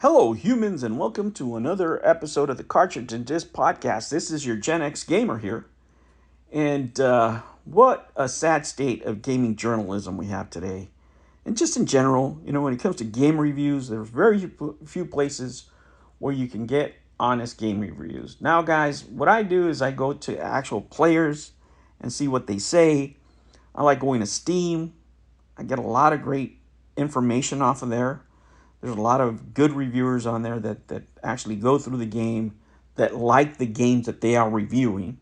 Hello, humans, and welcome to another episode of the Cartridge and Disc Podcast. This is your Gen X gamer here. And what a sad state of gaming journalism we have today. And just in general, when it comes to game reviews, there's very few places where you can get honest game reviews. Now, guys, what I do is I go to actual players and see what they say. I like going to Steam. I get a lot of great information off of there. There's a lot of good reviewers on there that actually go through the game, that like the games that they are reviewing,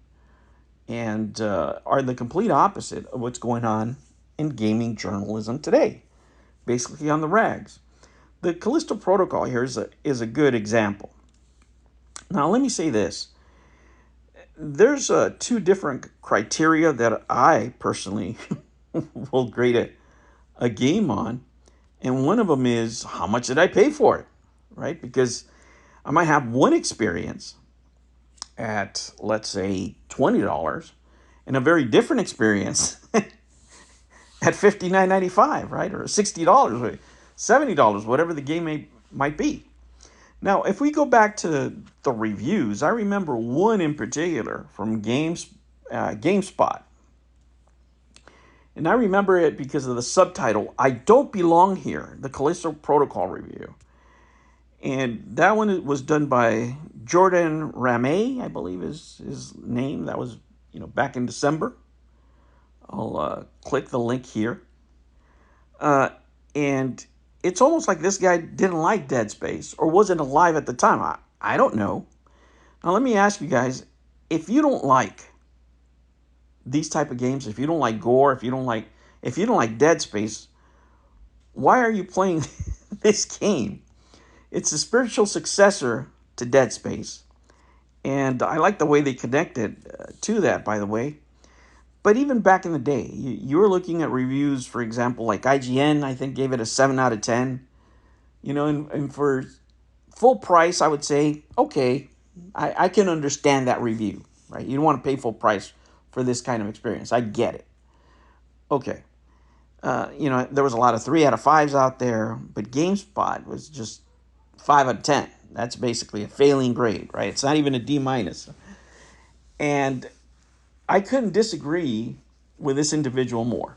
and are the complete opposite of what's going on in gaming journalism today, basically on the rags. The Callisto Protocol here is a good example. Now, let me say this. There's two different criteria that I personally will grade a game on. And one of them is, how much did I pay for it, right? Because I might have one experience at, let's say, $20 and a very different experience at $59.95, right? Or $60, or $70, whatever the game might be. Now, if we go back to the reviews, I remember one in particular from GameSpot. And I remember it because of the subtitle, I Don't Belong Here, the Callisto Protocol review. And that one was done by Jordan Ramey, I believe is his name. That was, back in December. I'll click the link here. And it's almost like this guy didn't like Dead Space or wasn't alive at the time. I don't know. Now, let me ask you guys, if you don't like these type of games, if you don't like gore, if you don't like Dead Space, why are you playing this game? It's a spiritual successor to Dead Space, and I like the way they connected to that, by the way. But even back in the day, you were looking at reviews, for example, like IGN, I think gave it a 7 out of 10. And for full price, I would say, okay, I can understand that review, right? You don't want to pay full price for this kind of experience. I get it. Okay. There was a lot of 3 out of 5s out there, but GameSpot was just 5 out of 10. That's basically a failing grade, right? It's not even a D minus. And I couldn't disagree with this individual more.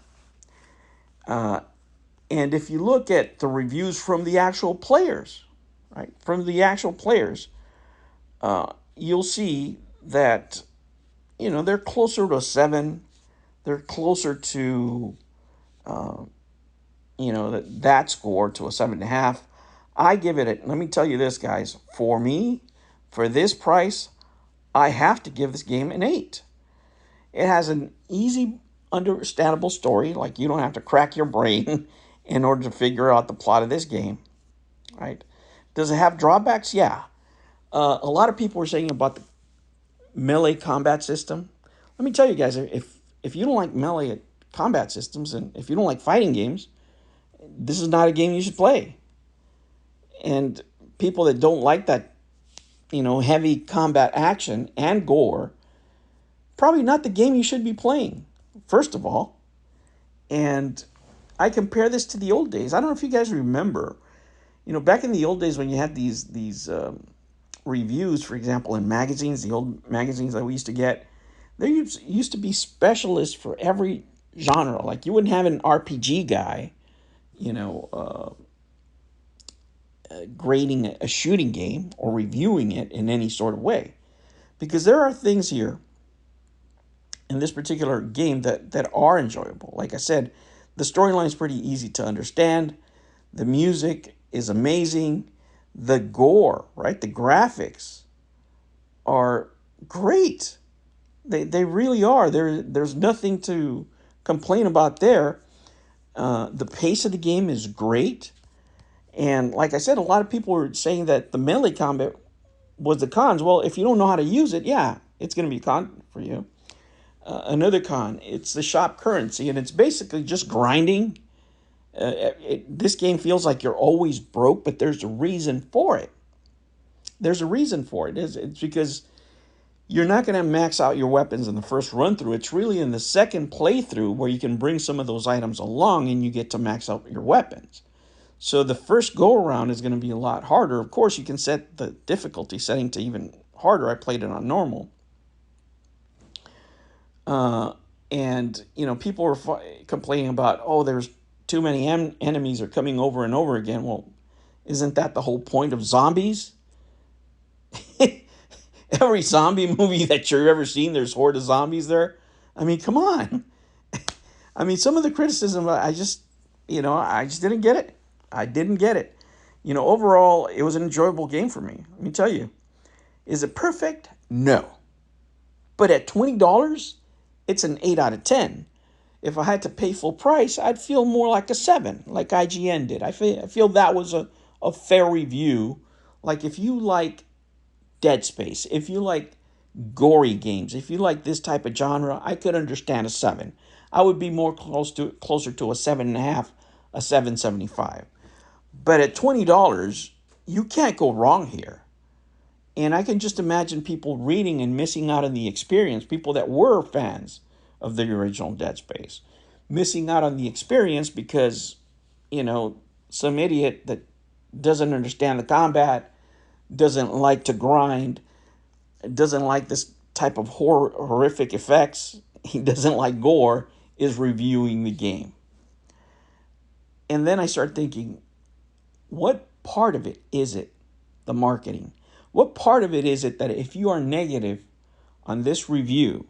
And if you look at the reviews from the actual players, right? From the actual players, you'll see that they're closer to a 7. They're closer to, that score to a 7.5. I give it, let me tell you this, guys. For me, for this price, I have to give this game an 8. It has an easy, understandable story. Like, you don't have to crack your brain in order to figure out the plot of this game, right? Does it have drawbacks? Yeah. A lot of people were saying about the melee combat system. Let me tell you guys, if you don't like melee combat systems, and if you don't like fighting games, this is not a game you should play. And people that don't like that, heavy combat action and gore, probably not the game you should be playing, first of all. And I compare this to the old days. I don't know if you guys remember, back in the old days when you had these reviews, for example, in magazines, the old magazines that we used to get, there used to be specialists for every genre. Like, you wouldn't have an RPG guy, grading a shooting game or reviewing it in any sort of way. Because there are things here in this particular game that are enjoyable. Like I said, the storyline is pretty easy to understand. The music is amazing. The gore, right? The graphics are great. They really are. There's nothing to complain about there. The pace of the game is great. And like I said, a lot of people were saying that the melee combat was the cons. Well, if you don't know how to use it, yeah, it's going to be a con for you. Another con, it's the shop currency, and it's basically just grinding. This game feels like you're always broke, but there's a reason for it. There's a reason for it. It's because you're not going to max out your weapons in the first run through. It's really in the second playthrough where you can bring some of those items along and you get to max out your weapons. So the first go around is going to be a lot harder. Of course, you can set the difficulty setting to even harder. I played it on normal. Uh, and, people were complaining about, oh, there's too many enemies are coming over and over again. Well, isn't that the whole point of zombies? Every zombie movie that you've ever seen, there's horde of zombies there. I mean, come on. I mean, some of the criticism, I just didn't get it. I didn't get it. Overall, it was an enjoyable game for me. Let me tell you. Is it perfect? No. But at $20, it's an 8 out of 10. If I had to pay full price, I'd feel more like a 7, like IGN did. I feel that was a fair review. Like if you like Dead Space, if you like gory games, if you like this type of genre, I could understand a 7. I would be more closer to a 7.5, a 7.75. But at $20, you can't go wrong here. And I can just imagine people reading and missing out on the experience, people that were fans of the original Dead Space, missing out on the experience because, some idiot that doesn't understand the combat, doesn't like to grind, doesn't like this type of horrific effects, he doesn't like gore, is reviewing the game. And then I start thinking, what part of it is it, the marketing? What part of it is it that if you are negative on this review,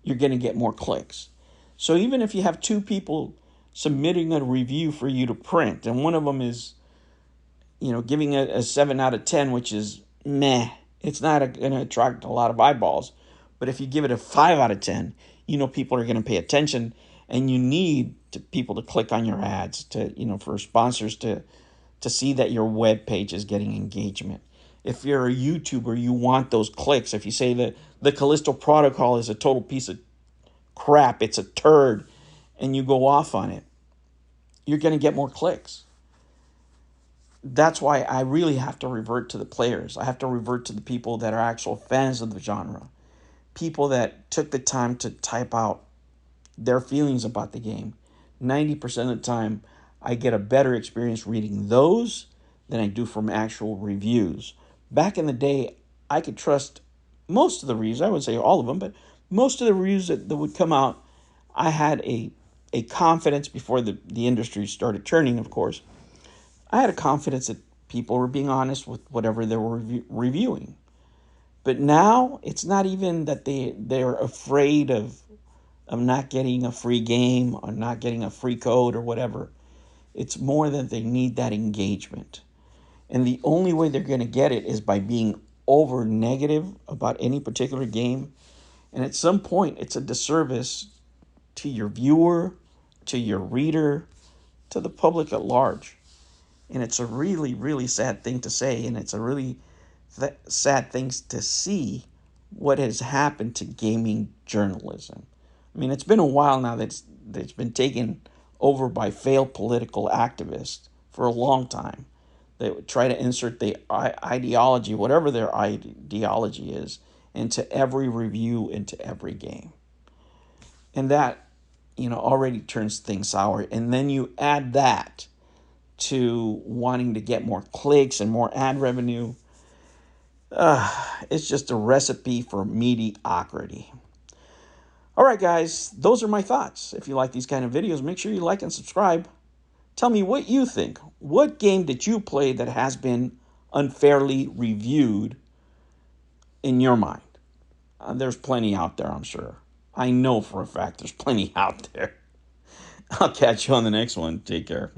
you're going to get more clicks? So even if you have two people submitting a review for you to print, and one of them is, giving it a 7 out of 10, which is meh, it's not going to attract a lot of eyeballs. But if you give it a 5 out of 10, people are going to pay attention, and you need people to click on your ads for sponsors to see that your web page is getting engagement. If you're a YouTuber, you want those clicks. If you say that the Callisto Protocol is a total piece of crap, it's a turd, and you go off on it, you're going to get more clicks. That's why I really have to revert to the players. I have to revert to the people that are actual fans of the genre. People that took the time to type out their feelings about the game. 90% of the time, I get a better experience reading those than I do from actual reviews. Back in the day, I could trust most of the reviews. I wouldn't say all of them, but most of the reviews that would come out, I had a confidence before the industry started turning, of course. I had a confidence that people were being honest with whatever they were reviewing. But now, it's not even that they're afraid of not getting a free game or not getting a free code or whatever. It's more that they need that engagement. And the only way they're going to get it is by being over negative about any particular game. And at some point, it's a disservice to your viewer, to your reader, to the public at large. And it's a really, really sad thing to say. And it's a really sad thing to see what has happened to gaming journalism. I mean, it's been a while now that it's been taken over by failed political activists for a long time. They would try to insert the ideology, whatever their ideology is, into every review, into every game. And that, already turns things sour. And then you add that to wanting to get more clicks and more ad revenue. It's just a recipe for mediocrity. All right, guys, those are my thoughts. If you like these kind of videos, make sure you like and subscribe. Tell me what you think. What game did you play that has been unfairly reviewed in your mind? There's plenty out there, I'm sure. I know for a fact there's plenty out there. I'll catch you on the next one. Take care.